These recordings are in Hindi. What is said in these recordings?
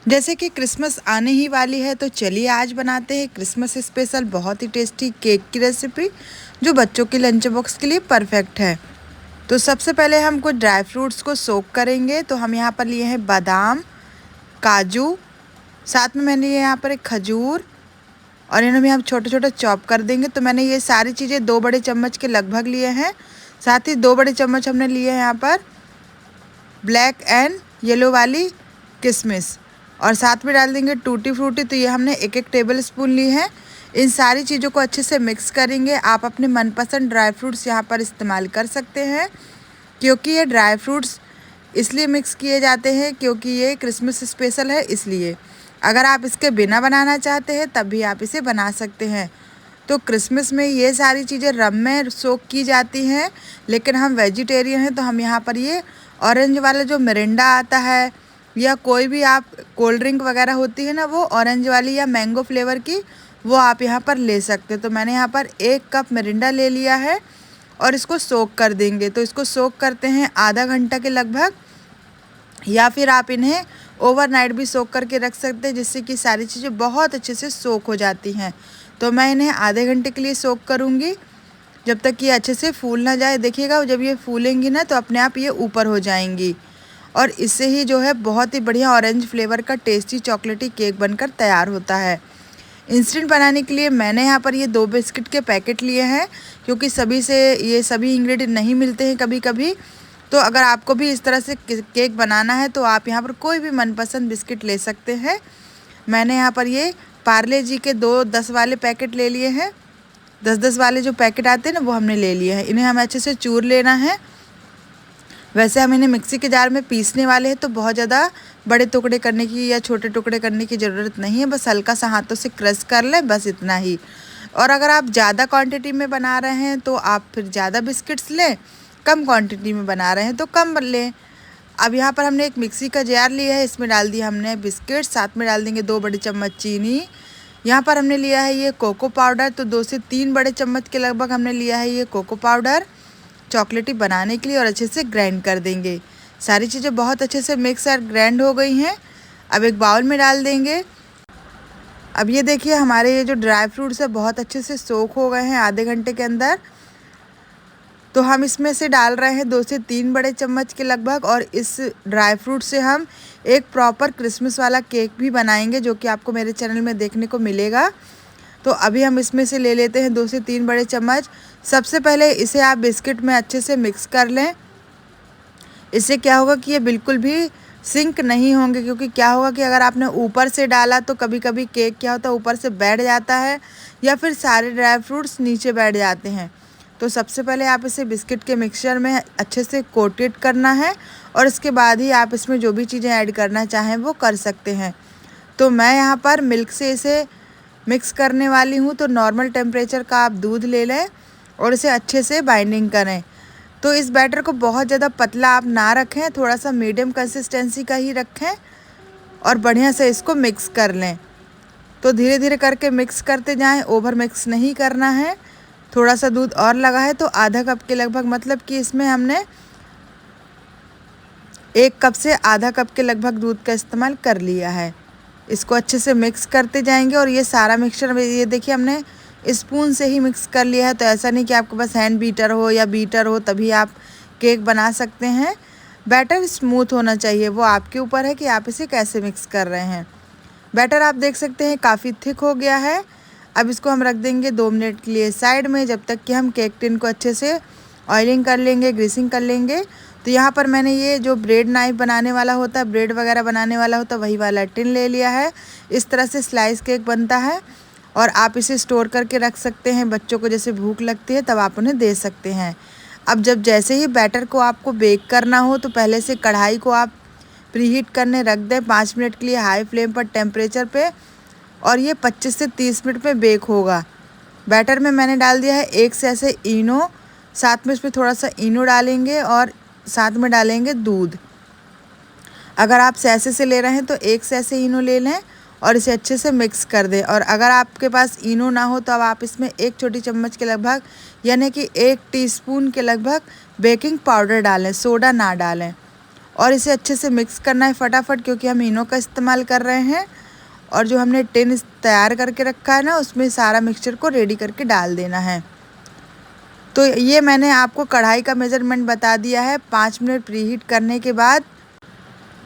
जैसे कि क्रिसमस आने ही वाली है तो चलिए आज बनाते हैं क्रिसमस स्पेशल बहुत ही टेस्टी केक की रेसिपी जो बच्चों के लंच बॉक्स के लिए परफेक्ट है। तो सबसे पहले हम कुछ ड्राई फ्रूट्स को सोक करेंगे। तो हम यहाँ पर लिए हैं बादाम, काजू, साथ में मैंने यहाँ पर एक खजूर और इन्हें भी हम छोटे छोटे चॉप कर देंगे। तो मैंने ये सारी चीज़ें 2 बड़े चम्मच के लगभग लिए हैं। साथ ही 2 बड़े चम्मच हमने लिए हैं यहाँ पर ब्लैक एंड येलो वाली किशमिश और साथ में डाल देंगे टूटी फ्रूटी। तो ये हमने 1-1 टेबल स्पून ली है। इन सारी चीज़ों को अच्छे से मिक्स करेंगे। आप अपने मनपसंद ड्राई फ्रूट्स यहाँ पर इस्तेमाल कर सकते हैं क्योंकि ये ड्राई फ्रूट्स इसलिए मिक्स किए जाते हैं क्योंकि ये क्रिसमस स्पेशल है, इसलिए अगर आप इसके बिना बनाना चाहते हैं तब भी आप इसे बना सकते हैं। तो क्रिसमस में ये सारी चीज़ें रम में सोक की जाती हैं, लेकिन हम वेजिटेरियन हैं तो हम यहाँ पर ये ऑरेंज वाला जो मिरिंडा आता है या कोई भी आप कोल्ड ड्रिंक वगैरह होती है ना, वो ऑरेंज वाली या मैंगो फ्लेवर की, वो आप यहाँ पर ले सकते हैं। तो मैंने यहाँ पर 1 कप मिरिंडा ले लिया है और इसको सोक कर देंगे। तो इसको सोक करते हैं आधा घंटा के लगभग, या फिर आप इन्हें ओवरनाइट भी सोक करके रख सकते हैं जिससे कि सारी चीज़ें बहुत अच्छे से सोक हो जाती हैं। तो मैं इन्हें आधे घंटे के लिए सोक करूँगी जब तक ये अच्छे से फूल ना जाए। देखिएगा जब ये फूलेंगी ना तो अपने आप ये ऊपर हो जाएंगी और इससे ही जो है बहुत ही बढ़िया ऑरेंज फ्लेवर का टेस्टी चॉकलेटी केक बनकर तैयार होता है। इंस्टेंट बनाने के लिए मैंने यहाँ पर ये 2 बिस्किट के पैकेट लिए हैं क्योंकि सभी से ये सभी इंग्रेडिएंट नहीं मिलते हैं कभी कभी। तो अगर आपको भी इस तरह से केक बनाना है तो आप यहाँ पर कोई भी मनपसंद बिस्किट ले सकते हैं। मैंने यहाँ पर ये पार्ले जी के 2 10 वाले पैकेट ले लिए हैं। 10-10 वाले जो पैकेट आते हैं ना वो हमने ले लिए हैं। इन्हें हमें अच्छे से चूर लेना है। वैसे हम इन्हें मिक्सी के जार में पीसने वाले हैं तो बहुत ज़्यादा बड़े टुकड़े करने की या छोटे टुकड़े करने की ज़रूरत नहीं है, बस हल्का सा हाथों से क्रश कर लें, बस इतना ही। और अगर आप ज़्यादा क्वांटिटी में बना रहे हैं तो आप फिर ज़्यादा बिस्किट्स लें, कम क्वांटिटी में बना रहे हैं तो कम लें। अब यहाँ पर हमने एक मिक्सी का जार लिया है, इसमें डाल दिया हमने बिस्किट, साथ में डाल देंगे 2 बड़े चम्मच चीनी। यहाँ पर हमने लिया है ये कोको पाउडर, तो 2 से 3 बड़े चम्मच के लगभग हमने लिया है ये कोको पाउडर चॉकलेटी बनाने के लिए और अच्छे से ग्राइंड कर देंगे। सारी चीज़ें बहुत अच्छे से मिक्स और ग्राइंड हो गई हैं। अब एक बाउल में डाल देंगे। अब ये देखिए हमारे ये जो ड्राई फ्रूट्स है बहुत अच्छे से सोख हो गए हैं आधे घंटे के अंदर। तो हम इसमें से डाल रहे हैं 2 से 3 बड़े चम्मच के लगभग और इस ड्राई फ्रूट से हम एक प्रॉपर क्रिसमस वाला केक भी बनाएंगे जो कि आपको मेरे चैनल में देखने को मिलेगा। तो अभी हम इसमें से ले लेते हैं 2 से 3 बड़े चम्मच। सबसे पहले इसे आप बिस्किट में अच्छे से मिक्स कर लें। इससे क्या होगा कि ये बिल्कुल भी सिंक नहीं होंगे, क्योंकि क्या होगा कि अगर आपने ऊपर से डाला तो कभी कभी केक क्या होता है ऊपर से बैठ जाता है या फिर सारे ड्राई फ्रूट्स नीचे बैठ जाते हैं। तो सबसे पहले आप इसे बिस्किट के मिक्सचर में अच्छे से कोटेड करना है और इसके बाद ही आप इसमें जो भी चीज़ें ऐड करना चाहें वो कर सकते हैं। तो मैं यहाँ पर मिल्क से इसे मिक्स करने वाली हूँ। तो नॉर्मल टेम्परेचर का आप दूध ले लें और इसे अच्छे से बाइंडिंग करें। तो इस बैटर को बहुत ज़्यादा पतला आप ना रखें, थोड़ा सा मीडियम कंसिस्टेंसी का ही रखें और बढ़िया से इसको मिक्स कर लें। तो धीरे धीरे करके मिक्स करते जाएं, ओवर मिक्स नहीं करना है। थोड़ा सा दूध और लगा है तो आधा कप के लगभग, मतलब कि इसमें हमने 1 कप से आधा कप के लगभग दूध का इस्तेमाल कर लिया है। इसको अच्छे से मिक्स करते जाएंगे और ये सारा मिक्सचर ये देखिए हमने स्पून से ही मिक्स कर लिया है। तो ऐसा नहीं कि आपके पास हैंड बीटर हो या बीटर हो तभी आप केक बना सकते हैं। बैटर स्मूथ होना चाहिए, वो आपके ऊपर है कि आप इसे कैसे मिक्स कर रहे हैं। बैटर आप देख सकते हैं काफ़ी थिक हो गया है। अब इसको हम रख देंगे 2 मिनट के लिए साइड में, जब तक कि हम केक टिन को अच्छे से ऑयलिंग कर लेंगे, ग्रीसिंग कर लेंगे। तो यहाँ पर मैंने ये जो ब्रेड नाइफ बनाने वाला होता है, ब्रेड वगैरह बनाने वाला होता है, वही वाला टिन ले लिया है। इस तरह से स्लाइस केक बनता है और आप इसे स्टोर करके रख सकते हैं। बच्चों को जैसे भूख लगती है तब आप उन्हें दे सकते हैं। अब जब जैसे ही बैटर को आपको बेक करना हो तो पहले से कढ़ाई को आप प्रीहीट करने रख दें 5 मिनट के लिए हाई फ्लेम पर टेम्परेचर पे, और ये 25 से 30 मिनट में बेक होगा। बैटर में मैंने डाल दिया है 1 सैशे इनो, साथ में इसमें थोड़ा सा इनो डालेंगे और साथ में डालेंगे दूध। अगर आप सैशे से ले रहे हैं तो 1 सैशे इनो ले लें और इसे अच्छे से मिक्स कर दें। और अगर आपके पास इनो ना हो तो अब आप इसमें 1 छोटी चम्मच के लगभग, यानी कि 1 टीस्पून के लगभग बेकिंग पाउडर डालें, सोडा ना डालें। और इसे अच्छे से मिक्स करना है फटाफट, क्योंकि हम इनो का इस्तेमाल कर रहे हैं। और जो हमने टिन तैयार करके रखा है ना, उसमें सारा मिक्सचर को रेडी करके डाल देना है। तो ये मैंने आपको कढ़ाई का मेज़रमेंट बता दिया है। 5 मिनट प्रीहीट करने के बाद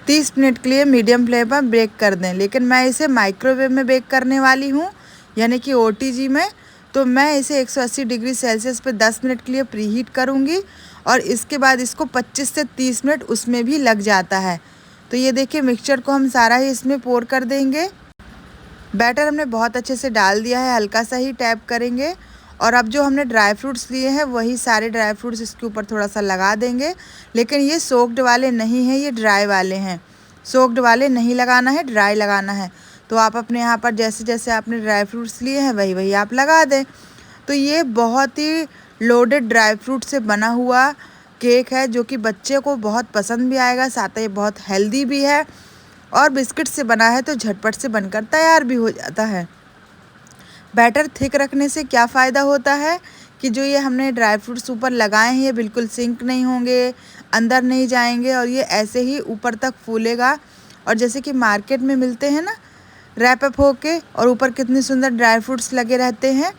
30 मिनट के लिए मीडियम फ्लेम पर बेक कर दें। लेकिन मैं इसे माइक्रोवेव में बेक करने वाली हूँ, यानी कि ओटीजी में। तो मैं इसे 180 डिग्री सेल्सियस पे 10 मिनट के लिए प्रीहीट करूँगी और इसके बाद इसको 25 से 30 मिनट उसमें भी लग जाता है। तो ये देखिए, मिक्सचर को हम सारा ही इसमें पोर कर देंगे। बैटर हमने बहुत अच्छे से डाल दिया है, हल्का सा ही टैप करेंगे। और अब जो हमने ड्राई फ्रूट्स लिए हैं वही सारे ड्राई फ्रूट्स इसके ऊपर थोड़ा सा लगा देंगे। लेकिन ये सोक्ड वाले नहीं हैं, ये ड्राई वाले हैं। सोक्ड वाले नहीं लगाना है, ड्राई लगाना है। तो आप अपने यहाँ पर जैसे जैसे आपने ड्राई फ्रूट्स लिए हैं वही वही आप लगा दें। तो ये बहुत ही लोडेड ड्राई फ्रूट से बना हुआ केक है, जो कि बच्चे को बहुत पसंद भी आएगा, साथ ही बहुत हेल्दी भी है। और बिस्किट से बना है तो झटपट से बनकर तैयार भी हो जाता है। बैटर थिक रखने से क्या फ़ायदा होता है कि जो ये हमने ड्राई फ्रूट्स ऊपर लगाए हैं ये बिल्कुल सिंक नहीं होंगे, अंदर नहीं जाएंगे और ये ऐसे ही ऊपर तक फूलेगा। और जैसे कि मार्केट में मिलते हैं ना रैप अप होके, और ऊपर कितने सुंदर ड्राई फ्रूट्स लगे रहते हैं,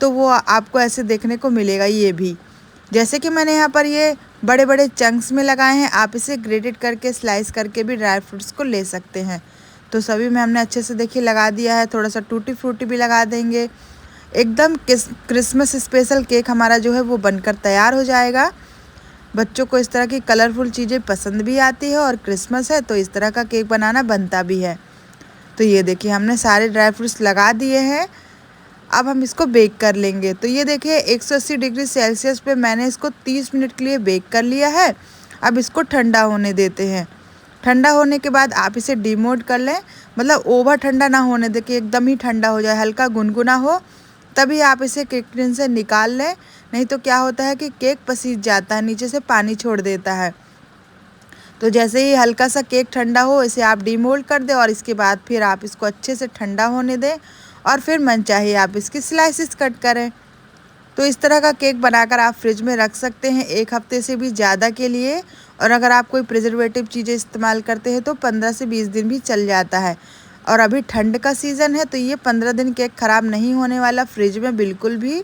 तो वो आपको ऐसे देखने को मिलेगा। ये भी जैसे कि मैंने यहाँ पर ये बड़े बड़े चंक्स में लगाए हैं, आप इसे ग्रेटेड करके स्लाइस करके भी ड्राई फ्रूट्स को ले सकते हैं। तो सभी में हमने अच्छे से देखिए लगा दिया है। थोड़ा सा टूटी फ्रूटी भी लगा देंगे। एकदम क्रिसमस स्पेशल केक हमारा जो है वो बनकर तैयार हो जाएगा। बच्चों को इस तरह की कलरफुल चीज़ें पसंद भी आती है और क्रिसमस है तो इस तरह का केक बनाना बनता भी है। तो ये देखिए, हमने सारे ड्राई फ्रूट्स लगा दिए हैं। अब हम इसको बेक कर लेंगे। तो ये देखिए, 180 डिग्री सेल्सियस पे मैंने इसको 30 मिनट के लिए बेक कर लिया है। अब इसको ठंडा होने देते हैं। ठंडा होने के बाद आप इसे डिमोल्ड कर लें, मतलब ओवर ठंडा ना होने दें कि एकदम ही ठंडा हो जाए, हल्का गुनगुना हो तभी आप इसे केक टिन से निकाल लें। नहीं तो क्या होता है कि केक पसीज जाता है, नीचे से पानी छोड़ देता है। तो जैसे ही हल्का सा केक ठंडा हो इसे आप डिमोल्ड कर दें और इसके बाद फिर आप इसको अच्छे से ठंडा होने दें और फिर मनचाहे आप इसकी स्लाइसेस कट करें। तो इस तरह का केक बनाकर आप फ्रिज में रख सकते हैं 1 हफ्ते से भी ज़्यादा के लिए। और अगर आप कोई प्रिजर्वेटिव चीज़ें इस्तेमाल करते हैं तो 15 से 20 दिन भी चल जाता है। और अभी ठंड का सीज़न है तो ये 15 दिन केक ख़राब नहीं होने वाला फ्रिज में बिल्कुल भी।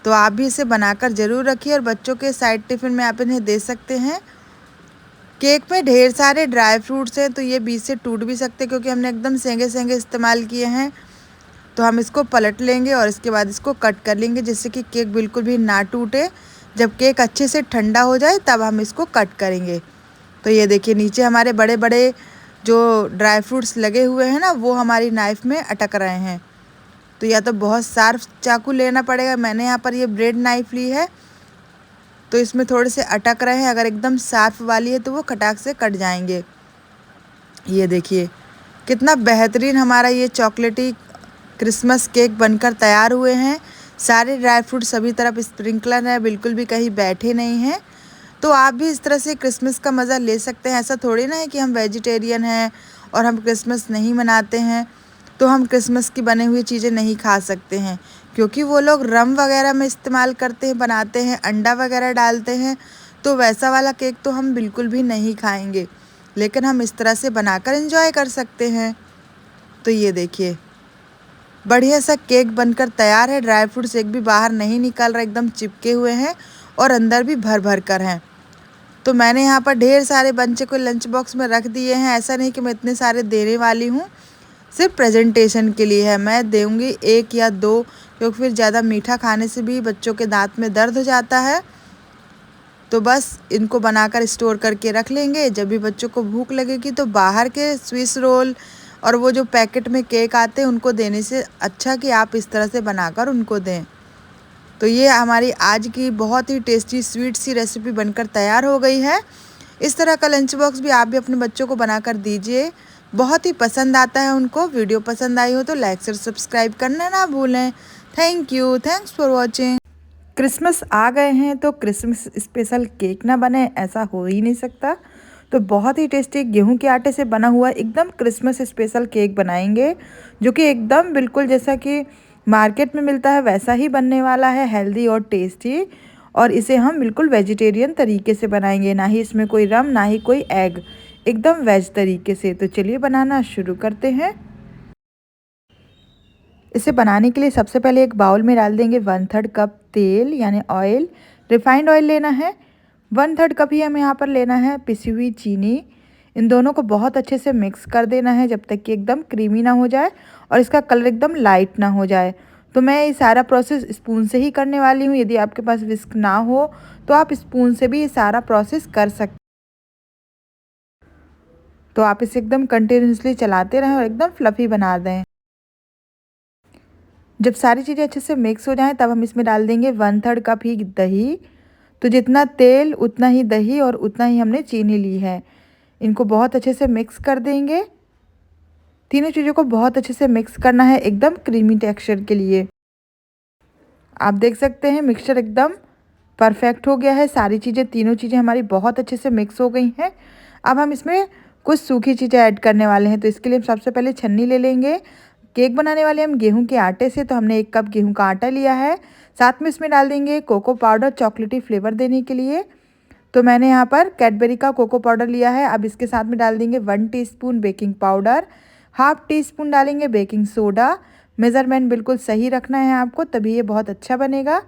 तो आप भी इसे बनाकर ज़रूर रखिए और बच्चों के साइड टिफ़िन में आप इन्हें दे सकते हैं। केक में ढेर सारे ड्राई फ्रूट्स हैं तो ये बीच से टूट भी सकते हैं, क्योंकि हमने एकदम सेंगे सेंगे इस्तेमाल किए हैं। तो हम इसको पलट लेंगे और इसके बाद इसको कट कर लेंगे, जिससे कि केक बिल्कुल भी ना टूटे। जब केक अच्छे से ठंडा हो जाए तब हम इसको कट करेंगे। तो ये देखिए, नीचे हमारे बड़े बड़े जो ड्राई फ्रूट्स लगे हुए हैं ना, वो हमारी नाइफ़ में अटक रहे हैं। तो या तो बहुत शार्प चाकू लेना पड़ेगा, मैंने यहाँ पर ये ब्रेड नाइफ़ ली है तो इसमें थोड़े से अटक रहे हैं। अगर एकदम शार्प वाली है तो वो खटाक से कट जाएंगे। ये देखिए, कितना बेहतरीन हमारा ये चॉकलेटी क्रिसमस केक बनकर तैयार हुए हैं। सारे ड्राई फ्रूट सभी तरफ स्प्रिंकलर है, बिल्कुल भी कहीं बैठे नहीं हैं। तो आप भी इस तरह से क्रिसमस का मज़ा ले सकते हैं। ऐसा थोड़ी ना है कि हम वेजिटेरियन हैं और हम क्रिसमस नहीं मनाते हैं तो हम क्रिसमस की बनी हुई चीज़ें नहीं खा सकते हैं, क्योंकि वो लोग रम वगैरह में इस्तेमाल करते हैं, बनाते हैं, अंडा वगैरह डालते हैं। तो वैसा वाला केक तो हम बिल्कुल भी नहीं खाएंगे, लेकिन हम इस तरह से बनाकर एंजॉय कर सकते हैं। तो ये देखिए, बढ़िया सा केक बनकर तैयार है। ड्राई फ्रूट्स एक भी बाहर नहीं निकल रहा, एकदम चिपके हुए हैं और अंदर भी भर भर कर हैं। तो मैंने यहाँ पर ढेर सारे बच्चे को लंच बॉक्स में रख दिए हैं। ऐसा नहीं कि मैं इतने सारे देने वाली हूँ, सिर्फ प्रेजेंटेशन के लिए है। मैं दूँगी 1 या 2, क्योंकि फिर ज़्यादा मीठा खाने से भी बच्चों के दांत में दर्द हो जाता है। तो बस इनको बनाकर स्टोर करके रख लेंगे। जब भी बच्चों को भूख लगेगी तो बाहर के स्विस रोल और वो जो पैकेट में केक आते हैं उनको देने से अच्छा कि आप इस तरह से बनाकर उनको दें। तो ये हमारी आज की बहुत ही टेस्टी स्वीट सी रेसिपी बनकर तैयार हो गई है। इस तरह का लंच बॉक्स भी आप भी अपने बच्चों को बनाकर दीजिए, बहुत ही पसंद आता है उनको। वीडियो पसंद आई हो तो लाइक शेयर सब्सक्राइब करना ना भूलें। Thank you, thanks for watching. Christmas आ गए हैं तो क्रिसमस स्पेशल केक ना बने, ऐसा हो ही नहीं सकता। तो बहुत ही टेस्टी गेहूं के आटे से बना हुआ एकदम क्रिसमस स्पेशल केक बनाएंगे, जो कि एकदम बिल्कुल जैसा कि मार्केट में मिलता है वैसा ही बनने वाला है, हेल्दी और टेस्टी। और इसे हम बिल्कुल वेजिटेरियन तरीके से बनाएंगे, ना ही इसमें कोई रम ना ही कोई एग, एकदम वेज तरीके से। तो चलिए बनाना शुरू करते हैं। इसे बनाने के लिए सबसे पहले एक बाउल में डाल देंगे 1/3 कप तेल यानी ऑयल। रिफाइंड ऑयल लेना है। 1/3 कप ही हमें यहाँ पर लेना है पिसी हुई चीनी। इन दोनों को बहुत अच्छे से मिक्स कर देना है जब तक कि एकदम क्रीमी ना हो जाए और इसका कलर एकदम लाइट ना हो जाए। तो मैं ये सारा प्रोसेस स्पून से ही करने वाली हूँ। यदि आपके पास विस्क ना हो तो आप स्पून से भी ये सारा प्रोसेस कर सकते। तो आप इसे एकदम कंटिन्यूसली चलाते रहें और एकदम फ्लफ़ी बना दें। जब सारी चीज़ें अच्छे से मिक्स हो जाएं तब हम इसमें डाल देंगे 1/3 कप ही दही। तो जितना तेल उतना ही दही और उतना ही हमने चीनी ली है। इनको बहुत अच्छे से मिक्स कर देंगे। तीनों चीज़ों को बहुत अच्छे से मिक्स करना है एकदम क्रीमी टेक्सचर के लिए। आप देख सकते हैं मिक्सचर एकदम परफेक्ट हो गया है। सारी चीज़ें तीनों चीज़ें हमारी बहुत अच्छे से मिक्स हो गई हैं। अब हम इसमें कुछ सूखी चीज़ें ऐड करने वाले हैं। तो इसके लिए हम सबसे पहले छन्नी ले लेंगे। केक बनाने वाले हम गेहूं के आटे से, तो हमने 1 कप गेहूं का आटा लिया है। साथ में इसमें डाल देंगे कोको पाउडर चॉकलेटी फ्लेवर देने के लिए। तो मैंने यहाँ पर कैडबरी का कोको पाउडर लिया है। अब इसके साथ में डाल देंगे 1 teaspoon baking powder, half tea spoon डालेंगे बेकिंग सोडा। मेज़रमेंट बिल्कुल सही रखना है आपको, तभी ये बहुत अच्छा बनेगा।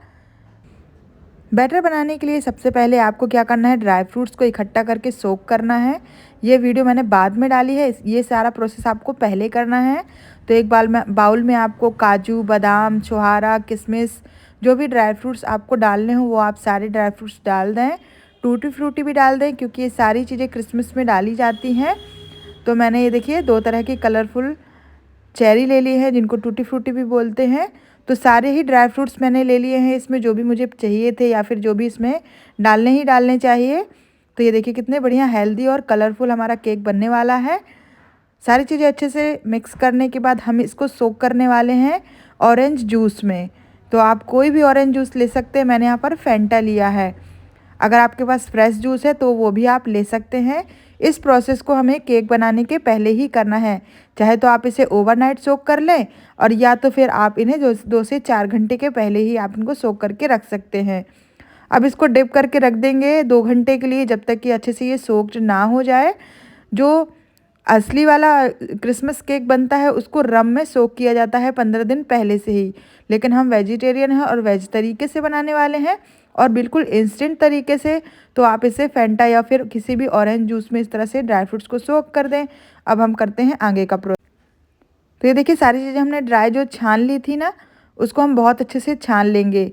बैटर बनाने के लिए सबसे पहले आपको क्या करना है, ड्राई फ्रूट्स को इकट्ठा करके सोक करना है। ये वीडियो मैंने बाद में डाली है, ये सारा प्रोसेस आपको पहले करना है। तो एक बाउल में आपको काजू, बादाम, छुहारा, किशमिश, जो भी ड्राई फ्रूट्स आपको डालने हो वो आप सारे ड्राई फ्रूट्स डाल दें। टूटी फ्रूटी भी डाल दें क्योंकि ये सारी चीज़ें क्रिसमस में डाली जाती हैं। तो मैंने ये देखिए 2 तरह की कलरफुल चेरी ले ली है जिनको टूटी फ्रूटी भी बोलते हैं। तो सारे ही ड्राई फ्रूट्स मैंने ले लिए हैं इसमें, जो भी मुझे चाहिए थे या फिर जो भी इसमें डालने ही डालने चाहिए। तो ये देखिए कितने बढ़िया हेल्दी और कलरफुल हमारा केक बनने वाला है। सारी चीज़ें अच्छे से मिक्स करने के बाद हम इसको सोक करने वाले हैं ऑरेंज जूस में। तो आप कोई भी ऑरेंज जूस ले सकते हैं। मैंने यहाँ पर फैंटा लिया है। अगर आपके पास फ्रेश जूस है तो वो भी आप ले सकते हैं। इस प्रोसेस को हमें केक बनाने के पहले ही करना है। चाहे तो आप इसे ओवरनाइट सोक कर लें और या तो फिर आप इन्हें 2 से 4 घंटे के पहले ही आप इनको सोक करके रख सकते हैं। अब इसको डिप करके रख देंगे 2 घंटे के लिए, जब तक कि अच्छे से ये सोक्ड ना हो जाए। जो असली वाला क्रिसमस केक बनता है उसको रम में सोक किया जाता है 15 दिन पहले से ही, लेकिन हम वेजिटेरियन हैं और वेज तरीके से बनाने वाले हैं और बिल्कुल इंस्टेंट तरीके से। तो आप इसे फैंटा या फिर किसी भी ऑरेंज जूस में इस तरह से ड्राई फ्रूट्स को सोक कर दें। अब हम करते हैं आगे का प्रोसेस। तो ये देखिए सारी चीज़ें हमने ड्राई जो छान ली थी ना, उसको हम बहुत अच्छे से छान लेंगे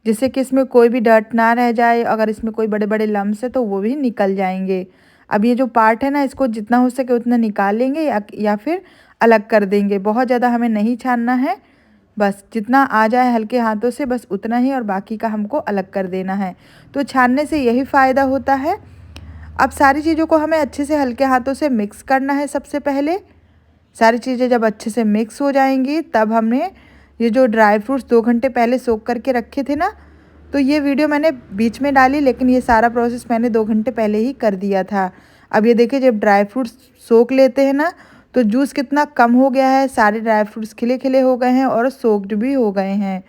जिससे कि इसमें कोई भी डर्ट ना रह जाए। अगर इसमें कोई बड़े बड़े लम्स है तो वो भी निकल जाएंगे। अब ये जो पार्ट है ना, इसको जितना हो सके उतना निकाल लेंगे या फिर अलग कर देंगे। बहुत ज़्यादा हमें नहीं छानना है, बस जितना आ जाए हल्के हाथों से बस उतना ही, और बाकी का हमको अलग कर देना है। तो छानने से यही फ़ायदा होता है। अब सारी चीज़ों को हमें अच्छे से हल्के हाथों से मिक्स करना है। सबसे पहले सारी चीज़ें जब अच्छे से मिक्स हो जाएंगी तब हमने ये जो ड्राई फ्रूट्स 2 घंटे पहले सोक करके रखे थे ना, तो ये वीडियो मैंने बीच में डाली, लेकिन ये सारा प्रोसेस मैंने 2 घंटे पहले ही कर दिया था। अब ये देखिए जब ड्राई फ्रूट्स सोक लेते हैं ना तो जूस कितना कम हो गया है। सारे ड्राई फ्रूट्स खिले खिले हो गए हैं और सोक्ड भी हो गए हैं।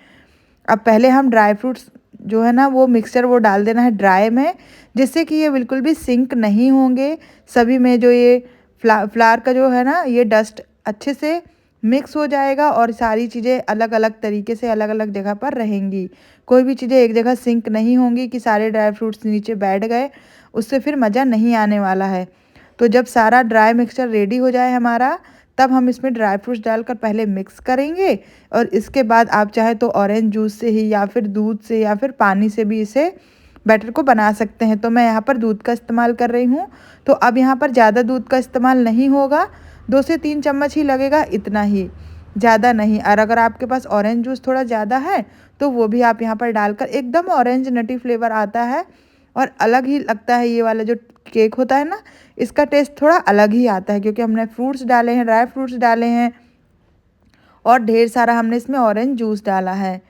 अब पहले हम ड्राई फ्रूट्स जो है ना वो मिक्सचर वो डाल देना है ड्राई में, जिससे कि ये बिल्कुल भी सिंक नहीं होंगे। सभी में जो ये फ्लावर का जो है ना ये डस्ट अच्छे से मिक्स हो जाएगा और सारी चीज़ें अलग अलग तरीके से अलग अलग जगह पर रहेंगी। कोई भी चीज़ें एक जगह सिंक नहीं होंगी कि सारे ड्राई फ्रूट्स नीचे बैठ गए, उससे फिर मज़ा नहीं आने वाला है। तो जब सारा ड्राई मिक्सचर रेडी हो जाए हमारा, तब हम इसमें ड्राई फ्रूट्स डालकर पहले मिक्स करेंगे और इसके बाद आप चाहे तो ऑरेंज जूस से ही या फिर दूध से या फिर पानी से भी इसे बैटर को बना सकते हैं। तो मैं यहाँ पर दूध का इस्तेमाल कर रही हूँ। तो अब यहाँ पर ज़्यादा दूध का इस्तेमाल नहीं होगा, 2 से 3 चम्मच ही लगेगा, इतना ही, ज़्यादा नहीं। और अगर आपके पास ऑरेंज जूस थोड़ा ज़्यादा है तो वो भी आप यहाँ पर डालकर, एकदम ऑरेंज नटी फ्लेवर आता है और अलग ही लगता है। ये वाला जो केक होता है ना, इसका टेस्ट थोड़ा अलग ही आता है क्योंकि हमने फ्रूट्स डाले हैं, ड्राई फ्रूट्स डाले हैं और ढेर सारा हमने इसमें ऑरेंज जूस डाला है।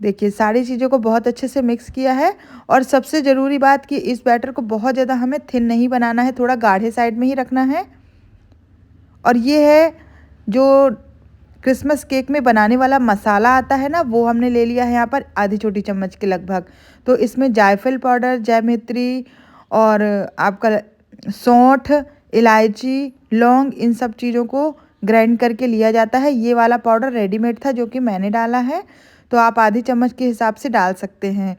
देखिए सारी चीज़ों को बहुत अच्छे से मिक्स किया है। और सबसे ज़रूरी बात कि इस बैटर को बहुत ज़्यादा हमें थिन नहीं बनाना है, थोड़ा गाढ़े साइड में ही रखना है। और ये है जो क्रिसमस केक में बनाने वाला मसाला आता है ना, वो हमने ले लिया है यहाँ पर आधी छोटी चम्मच के लगभग। तो इसमें जायफल पाउडर, जैवित्री और आपका सौंठ, इलायची, लौंग, इन सब चीज़ों को ग्राइंड करके लिया जाता है। ये वाला पाउडर रेडीमेड था जो कि मैंने डाला है, तो आप आधी चम्मच के हिसाब से डाल सकते हैं।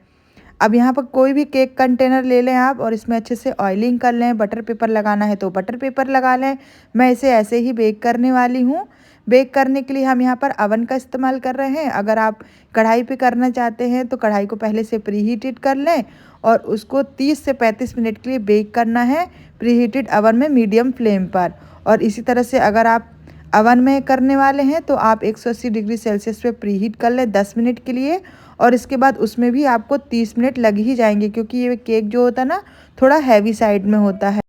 अब यहाँ पर कोई भी केक कंटेनर ले लें आप और इसमें अच्छे से ऑयलिंग कर लें। बटर पेपर लगाना है तो बटर पेपर लगा लें। मैं इसे ऐसे ही बेक करने वाली हूँ। बेक करने के लिए हम यहाँ पर अवन का इस्तेमाल कर रहे हैं। अगर आप कढ़ाई पे करना चाहते हैं तो कढ़ाई को पहले से प्रीहीटेड कर लें और उसको 30 से 35 मिनट के लिए बेक करना है प्रीहीटेड अवन में मीडियम फ्लेम पर। और इसी तरह से अगर आप अवन में करने वाले हैं तो आप 180 डिग्री सेल्सियस पे प्रीहीट कर लें 10 मिनट के लिए। और इसके बाद उसमें भी आपको 30 मिनट लग ही जाएंगे, क्योंकि ये केक जो होता है ना थोड़ा हैवी साइड में होता है।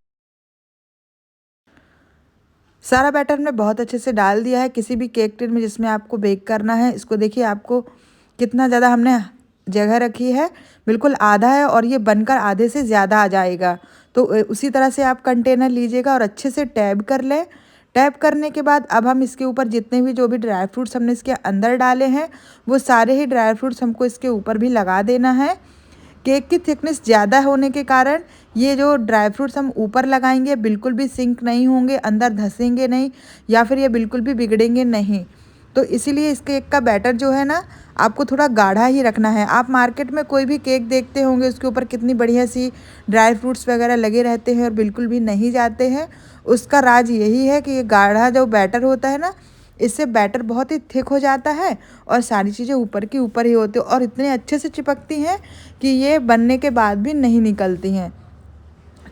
सारा बैटर हमने बहुत अच्छे से डाल दिया है किसी भी केक टिन में जिसमें आपको बेक करना है। इसको देखिए आपको कितना ज़्यादा हमने जगह रखी है, बिल्कुल आधा है और ये बनकर आधे से ज़्यादा आ जाएगा। तो उसी तरह से आप कंटेनर लीजिएगा और अच्छे से टैप कर लें। टैप करने के बाद अब हम इसके ऊपर जितने भी जो भी ड्राई फ्रूट्स हमने इसके अंदर डाले हैं वो सारे ही ड्राई फ्रूट्स हमको इसके ऊपर भी लगा देना है। केक की थिकनेस ज़्यादा होने के कारण ये जो ड्राई फ्रूट्स हम ऊपर लगाएंगे बिल्कुल भी सिंक नहीं होंगे, अंदर धंसेंगे नहीं या फिर ये बिल्कुल भी बिगड़ेंगे नहीं। तो इसीलिए इस केक का बैटर जो है ना आपको थोड़ा गाढ़ा ही रखना है। आप मार्केट में कोई भी केक देखते होंगे उसके ऊपर कितनी बढ़िया सी ड्राई फ्रूट्स वगैरह लगे रहते हैं और बिल्कुल भी नहीं जाते हैं। उसका राज यही है कि ये गाढ़ा जो बैटर होता है ना, इससे बैटर बहुत ही थिक हो जाता है और सारी चीज़ें ऊपर की ऊपर ही होती हैं और इतने अच्छे से चिपकती हैं कि ये बनने के बाद भी नहीं निकलती हैं।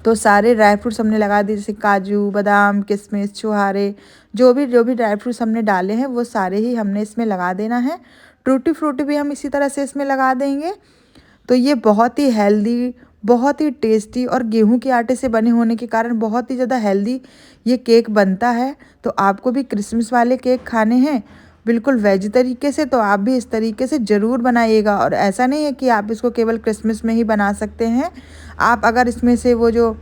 तो सारे ड्राई फ्रूट्स हमने लगा दिए, जैसे काजू, बादाम, किशमिश, छुहारे, जो भी ड्राई फ्रूट्स हमने डाले हैं वो सारे ही हमने इसमें लगा देना है। टूटी फ्रूटी भी हम इसी तरह से इसमें लगा देंगे। तो ये बहुत ही हेल्दी, बहुत ही टेस्टी और गेहूं के आटे से बने होने के कारण बहुत ही ज़्यादा हेल्दी ये केक बनता है। तो आपको भी क्रिसमस वाले केक खाने हैं बिल्कुल वेज तरीके से, तो आप भी इस तरीके से ज़रूर बनाइएगा। और ऐसा नहीं है कि आप इसको केवल क्रिसमस में ही बना सकते हैं। आप अगर इसमें से वो जो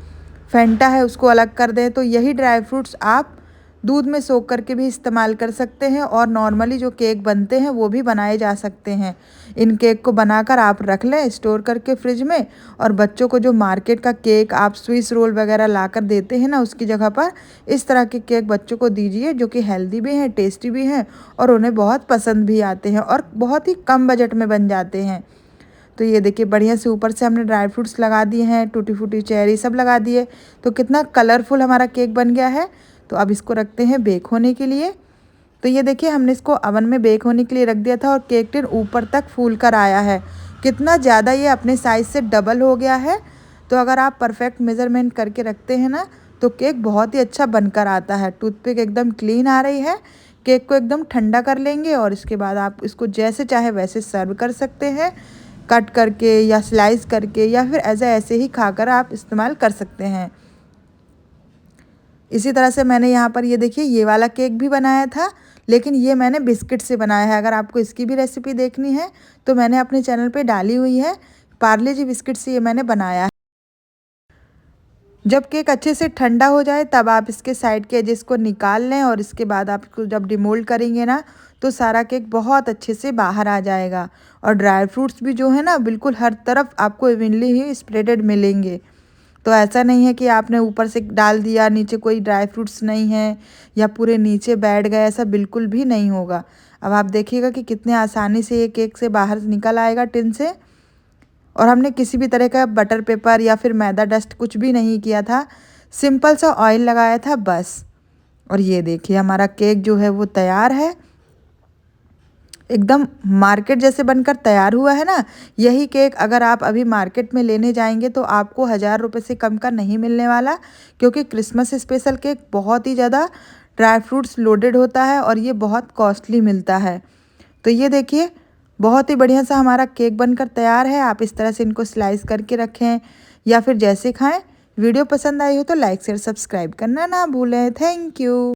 फेंटा है उसको अलग कर दें तो यही ड्राई फ्रूट्स आप दूध में सोख करके भी इस्तेमाल कर सकते हैं और नॉर्मली जो केक बनते हैं वो भी बनाए जा सकते हैं। इन केक को बनाकर आप रख लें स्टोर करके फ्रिज में, और बच्चों को जो मार्केट का केक आप स्विस रोल वगैरह लाकर देते हैं ना उसकी जगह पर इस तरह के केक बच्चों को दीजिए जो कि हेल्दी भी हैं, टेस्टी भी हैं और उन्हें बहुत पसंद भी आते हैं और बहुत ही कम बजट में बन जाते हैं। तो ये देखिए बढ़िया से ऊपर से हमने ड्राई फ्रूट्स लगा दिए हैं, टूटी फूटी चेरी सब लगा दिए। तो कितना कलरफुल हमारा केक बन गया है। तो अब इसको रखते हैं बेक होने के लिए। तो ये देखिए हमने इसको अवन में बेक होने के लिए रख दिया था और केक टिन ऊपर तक फूल कर आया है। कितना ज़्यादा ये अपने साइज़ से डबल हो गया है। तो अगर आप परफेक्ट मेज़रमेंट करके रखते हैं ना तो केक बहुत ही अच्छा बनकर आता है। टूथपिक एकदम क्लीन आ रही है। केक को एकदम ठंडा कर लेंगे और इसके बाद आप इसको जैसे चाहे वैसे सर्व कर सकते हैं, कट करके या स्लाइस करके या फिर ऐसे ही खाकर आप इस्तेमाल कर सकते हैं। इसी तरह से मैंने यहाँ पर ये देखिए ये वाला केक भी बनाया था, लेकिन ये मैंने बिस्किट से बनाया है। अगर आपको इसकी भी रेसिपी देखनी है तो मैंने अपने चैनल पे डाली हुई है। पार्ले जी बिस्किट से ये मैंने बनाया है। जब केक अच्छे से ठंडा हो जाए तब आप इसके साइड के एजेस को निकाल लें और इसके बाद आप इसको जब डिमोल्ड करेंगे ना तो सारा केक बहुत अच्छे से बाहर आ जाएगा। और ड्राई फ्रूट्स भी जो है ना बिल्कुल हर तरफ आपको इवनली ही स्प्रेडेड मिलेंगे। तो ऐसा नहीं है कि आपने ऊपर से डाल दिया नीचे कोई ड्राई फ्रूट्स नहीं है या पूरे नीचे बैठ गए, ऐसा बिल्कुल भी नहीं होगा। अब आप देखिएगा कि कितने आसानी से ये केक से बाहर निकल आएगा टिन से। और हमने किसी भी तरह का बटर पेपर या फिर मैदा डस्ट कुछ भी नहीं किया था, सिंपल सा ऑयल लगाया था बस। और ये देखिए हमारा केक जो है वो तैयार है, एकदम मार्केट जैसे बनकर तैयार हुआ है ना। यही केक अगर आप अभी मार्केट में लेने जाएंगे तो आपको 1000 रुपये से कम का नहीं मिलने वाला, क्योंकि क्रिसमस स्पेशल केक बहुत ही ज़्यादा ड्राई फ्रूट्स लोडेड होता है और ये बहुत कॉस्टली मिलता है। तो ये देखिए बहुत ही बढ़िया सा हमारा केक बनकर तैयार है। आप इस तरह से इनको स्लाइस करके रखें या फिर जैसे खाएं। वीडियो पसंद आई हो तो लाइक शेयर सब्सक्राइब करना ना भूलें। Thank you.